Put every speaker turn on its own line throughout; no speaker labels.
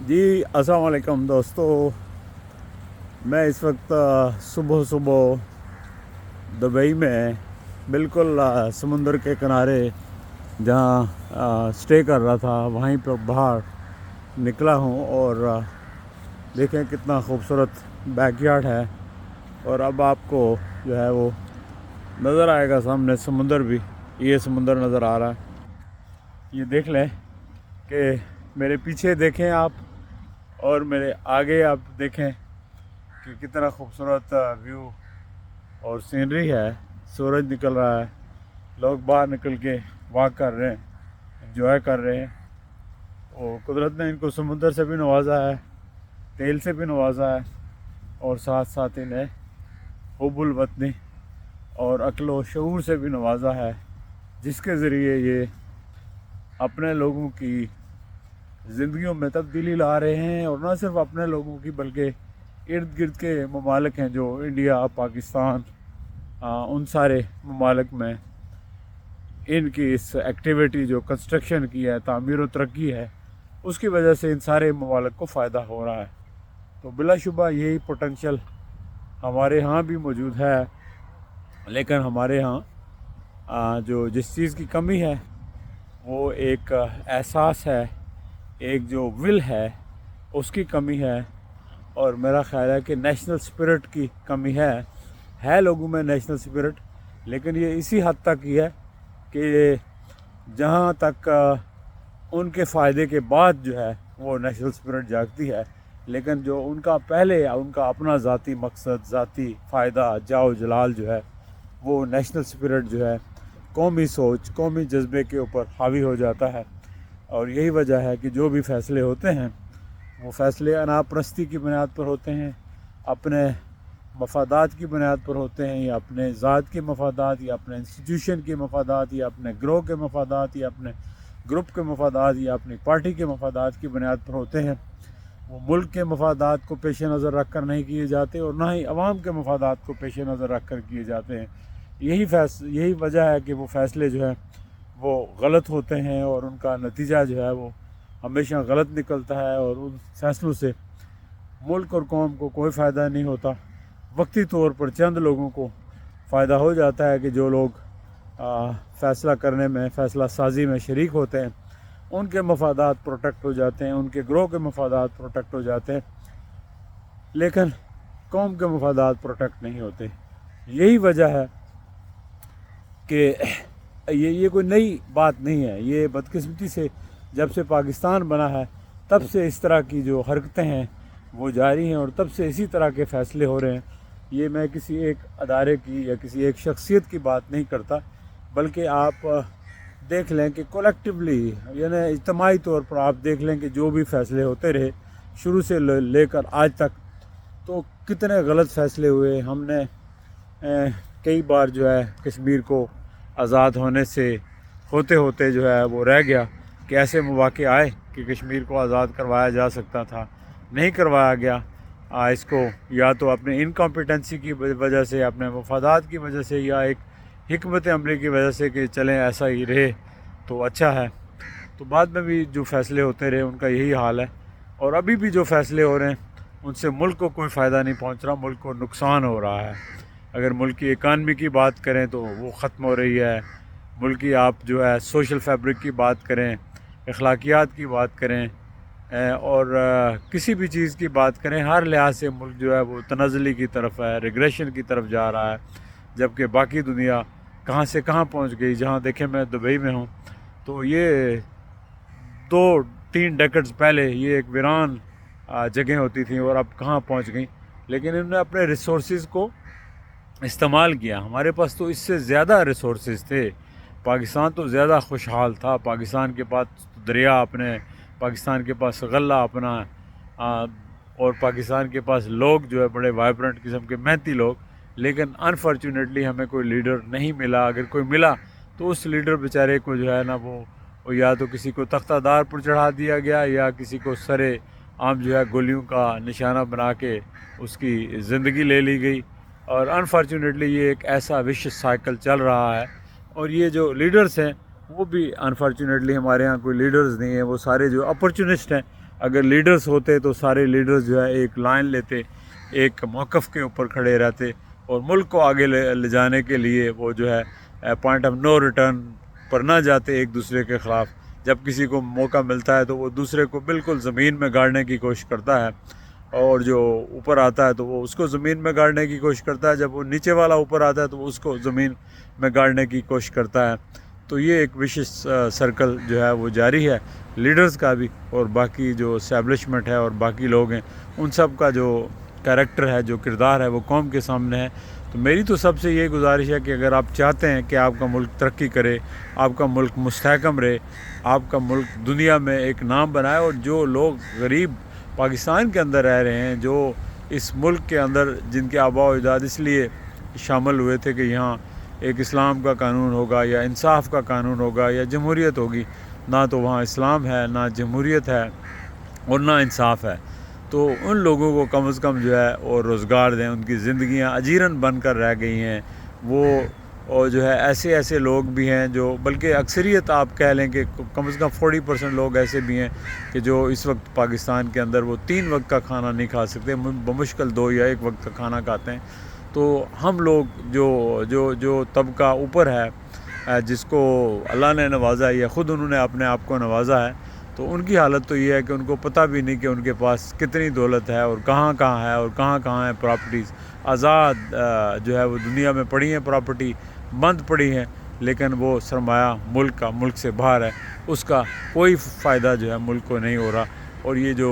जी अस्सलाम वालेकुम दोस्तों। मैं इस वक्त सुबह सुबह दुबई में बिल्कुल समुंदर के किनारे जहाँ स्टे कर रहा था वहीं पर बाहर निकला हूँ और देखें कितना खूबसूरत बैकयार्ड है। और अब आपको जो है वो नज़र आएगा सामने समुंदर भी, ये समुंदर नज़र आ रहा है। ये देख लें कि मेरे पीछे देखें आप और मेरे आगे आप देखें कि कितना खूबसूरत व्यू और सीनरी है। सूरज निकल रहा है, लोग बाहर निकल के वॉक कर रहे हैं, एंजॉय कर रहे हैं। और कुदरत ने इनको समुंदर से भी नवाजा है, तेल से भी नवाजा है और साथ साथ इन्हें हुब्बुल वतनी और अक्ल व शऊर से भी नवाजा है, जिसके ज़रिए ये अपने लोगों की ज़िंदगियों में तब्दीली ला रहे हैं। और न सिर्फ अपने लोगों की बल्कि इर्द गिर्द के ममालिक हैं जो इंडिया, पाकिस्तान, उन सारे ममालिक में इनकी इस एक्टिविटी जो कंस्ट्रक्शन की है, तामीर व तरक्की है, उसकी वजह से इन सारे ममालिक को फ़ायदा हो रहा है। तो बिलाशुबा यही पोटेंशियल हमारे यहाँ भी मौजूद है, लेकिन हमारे यहाँ जो जिस चीज़ की कमी है वो एक एहसास है, एक जो विल है उसकी कमी है। और मेरा ख़्याल है कि नेशनल स्पिरिट की कमी है लोगों में नेशनल स्पिरिट, लेकिन ये इसी हद तक ही है कि जहाँ तक उनके फ़ायदे के बाद जो है वो नेशनल स्पिरिट जागती है, लेकिन जो उनका पहले उनका अपना ज़ाती मकसद, ज़ाती फ़ायदा, जाओ जलाल जो है, वो नेशनल स्पिरिट जो है कौमी सोच, कौमी जज्बे के ऊपर हावी हो जाता है। और यही वजह है कि जो भी फ़ैसले होते हैं वो फ़ैसले अनापरस्ती की बुनियाद पर होते हैं, अपने मफादात की बुनियाद पर होते हैं, या अपने ज़ात के मफादात, या अपने इंस्टीट्यूशन के मफादात, या अपने ग्रोह के मफादात, या अपने ग्रुप के मफादात, या अपनी पार्टी के मफादात की बुनियाद पर होते हैं। वो मुल्क के मफादात को पेश नज़र रख कर नहीं किए जाते और ना ही अवाम के मफादात को पेश नज़र रख कर किए जाते हैं। यही वजह है कि वो फ़ैसले जो है वो गलत होते हैं और उनका नतीजा जो है वो हमेशा गलत निकलता है। और उन फैसलों से मुल्क और कौम को कोई फ़ायदा नहीं होता, वक्ती तौर पर चंद लोगों को फ़ायदा हो जाता है कि जो लोग फ़ैसला करने में, फ़ैसला साजी में शरीक होते हैं, उनके मफादात प्रोटेक्ट हो जाते हैं, उनके ग्रोह के मफादात प्रोटेक्ट हो जाते हैं, लेकिन कौम के मफादात प्रोटेक्ट नहीं होते। यही वजह है कि ये कोई नई बात नहीं है। ये बदकिस्मती से जब से पाकिस्तान बना है तब से इस तरह की जो हरकतें हैं वो जारी हैं और तब से इसी तरह के फ़ैसले हो रहे हैं। ये मैं किसी एक अदारे की या किसी एक शख्सियत की बात नहीं करता, बल्कि आप देख लें कि कलेक्टिवली, यानी इज्तमाही तौर पर आप देख लें कि जो भी फ़ैसले होते रहे शुरू से लेकर आज तक, तो कितने गलत फ़ैसले हुए। हमने कई बार जो है कश्मीर को आज़ाद होने से होते होते जो है वो रह गया कि ऐसे मौक़े आए कि कश्मीर को आज़ाद करवाया जा सकता था, नहीं करवाया गया। इसको या तो अपने इनकॉम्पिटेंसी की वजह से, अपने मफादात की वजह से, या एक हिकमत अमली की वजह से कि चलें ऐसा ही रहे तो अच्छा है। तो बाद में भी जो फ़ैसले होते रहे उनका यही हाल है। और अभी भी जो फ़ैसले हो रहे हैं उनसे मुल्क को कोई फ़ायदा नहीं पहुंच रहा, मुल्क को नुकसान हो रहा है। अगर मुल्क की इकानमी की बात करें तो वो ख़त्म हो रही है। मुल्क की आप जो है सोशल फैब्रिक की बात करें, अखलाकियात की बात करें, और किसी भी चीज़ की बात करें, हर लिहाज से मुल्क जो है वो तनज़्ज़ुली की तरफ है, रिग्रेशन की तरफ जा रहा है। जबकि बाकी दुनिया कहाँ से कहाँ पहुँच गई। जहाँ देखें, मैं दुबई में हूँ, तो ये 2-3 डेकेड्स पहले ये एक वीरान जगह होती थी और अब कहाँ पहुँच गई। लेकिन इन्होंने अपने रिसोर्सेज़ को इस्तेमाल किया। हमारे पास तो इससे ज़्यादा रिसोर्सेज थे। पाकिस्तान तो ज़्यादा खुशहाल था। पाकिस्तान के पास दरिया अपने, पाकिस्तान के पास गल्ला अपना, और पाकिस्तान के पास लोग जो है बड़े वाइब्रेंट किस्म के मेहनती लोग। लेकिन अनफॉर्चुनेटली हमें कोई लीडर नहीं मिला। अगर कोई मिला तो उस लीडर बेचारे को जो है ना वो या तो किसी को तख्तादार पर चढ़ा दिया गया, या किसी को सरे आम जो है गोलियों का निशाना बना के उसकी ज़िंदगी ले ली गई। और अनफॉर्चुनेटली ये एक ऐसा विशियस साइकिल चल रहा है। और ये जो लीडर्स हैं वो भी अनफॉर्चुनेटली हमारे यहाँ कोई लीडर्स नहीं है, वो सारे जो अपॉर्चुनिस्ट हैं اگر لیڈرز ہوتے تو سارے لیڈرز جو ہے ایک لائن لیتے، ایک موقف کے اوپر کھڑے رہتے اور ملک کو آگے لے جانے کے لیے وہ جو ہے پوائنٹ آف نو ریٹرن پر نہ جاتے ایک دوسرے کے خلاف۔ جب کسی کو موقع ملتا ہے تو وہ دوسرے کو بالکل زمین میں گاڑنے کی کوشش کرتا ہے، اور جو اوپر آتا ہے تو وہ اس کو زمین میں گاڑنے کی کوشش کرتا ہے، جب وہ نیچے والا اوپر آتا ہے تو وہ اس کو زمین میں گاڑنے کی کوشش کرتا ہے۔ تو یہ ایک وشش سرکل جو ہے وہ جاری ہے لیڈرز کا بھی، اور باقی جو اسٹیبلشمنٹ ہے اور باقی لوگ ہیں ان سب کا جو کریکٹر ہے، جو کردار ہے وہ قوم کے سامنے ہے۔ تو میری تو سب سے یہ گزارش ہے کہ اگر آپ چاہتے ہیں کہ آپ کا ملک ترقی کرے، آپ کا ملک مستحکم رہے، آپ کا ملک دنیا میں ایک نام بنائے، اور جو لوگ غریب پاکستان کے اندر رہ رہے ہیں، جو اس ملک کے اندر جن کے آباء و اجداد اس لیے شامل ہوئے تھے کہ یہاں ایک اسلام کا قانون ہوگا یا انصاف کا قانون ہوگا یا جمہوریت ہوگی، نہ تو وہاں اسلام ہے، نہ جمہوریت ہے اور نہ انصاف ہے، تو ان لوگوں کو کم از کم جو ہے اور روزگار دیں۔ ان کی زندگیاں اجیرن بن کر رہ گئی ہیں وہ، اور جو ہے ایسے لوگ بھی ہیں جو، بلکہ اکثریت آپ کہہ لیں کہ کم از کم 40% لوگ ایسے بھی ہیں کہ جو اس وقت پاکستان کے اندر وہ 3 وقت کا کھانا نہیں کھا سکتے، بمشکل 2 یا 1 وقت کا کھانا کھاتے ہیں۔ تو ہم لوگ جو طبقہ اوپر ہے، جس کو اللہ نے نوازا ہے یا خود انہوں نے اپنے آپ کو نوازا ہے، تو ان کی حالت تو یہ ہے کہ ان کو پتہ بھی نہیں کہ ان کے پاس کتنی دولت ہے اور کہاں ہے اور کہاں ہیں پراپرٹیز آزاد جو ہے وہ دنیا میں پڑی ہیں، پراپرٹی بند پڑی ہیں، لیکن وہ سرمایہ ملک سے باہر ہے، اس کا کوئی فائدہ جو ہے ملک کو نہیں ہو رہا۔ اور یہ جو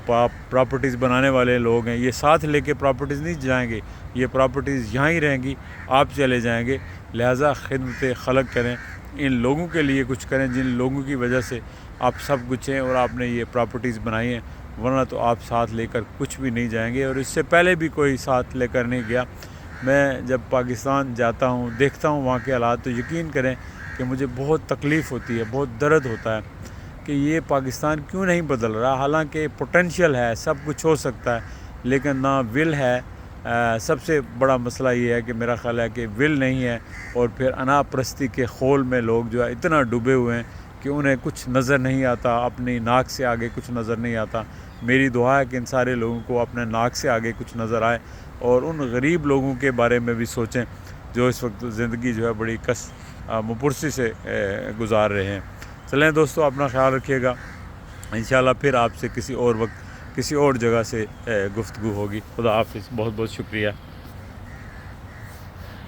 پراپرٹیز بنانے والے لوگ ہیں، یہ ساتھ لے کے پراپرٹیز نہیں جائیں گے، یہ پراپرٹیز یہاں ہی رہیں گی، آپ چلے جائیں گے۔ لہٰذا خدمت خلق کریں، ان لوگوں کے لیے کچھ کریں جن لوگوں کی وجہ سے آپ سب کچھ ہیں اور آپ نے یہ پراپرٹیز بنائی ہیں، ورنہ تو آپ ساتھ لے کر کچھ بھی نہیں جائیں گے، اور اس سے پہلے بھی کوئی ساتھ لے کر نہیں گیا۔ میں جب پاکستان جاتا ہوں، دیکھتا ہوں وہاں کے حالات، تو یقین کریں کہ مجھے بہت تکلیف ہوتی ہے، بہت درد ہوتا ہے کہ یہ پاکستان کیوں نہیں بدل رہا، حالانکہ پوٹینشیل ہے، سب کچھ ہو سکتا ہے، لیکن نہ ول ہے۔ سب سے بڑا مسئلہ یہ ہے کہ میرا خیال ہے کہ ول نہیں ہے، اور پھر انا پرستی کے خول میں لوگ جو ہے اتنا ڈوبے ہوئے ہیں کہ انہیں کچھ نظر نہیں آتا، اپنی ناک سے آگے کچھ نظر نہیں آتا۔ میری دعا ہے کہ ان سارے لوگوں کو اپنے ناک سے آگے کچھ نظر آئے، اور ان غریب لوگوں کے بارے میں بھی سوچیں جو اس وقت زندگی جو ہے بڑی مپرسی سے گزار رہے ہیں۔ چلیں دوستو، اپنا خیال رکھیے گا، انشاءاللہ پھر آپ سے کسی اور وقت کسی اور جگہ سے گفتگو ہوگی۔ خدا حافظ، بہت بہت شکریہ۔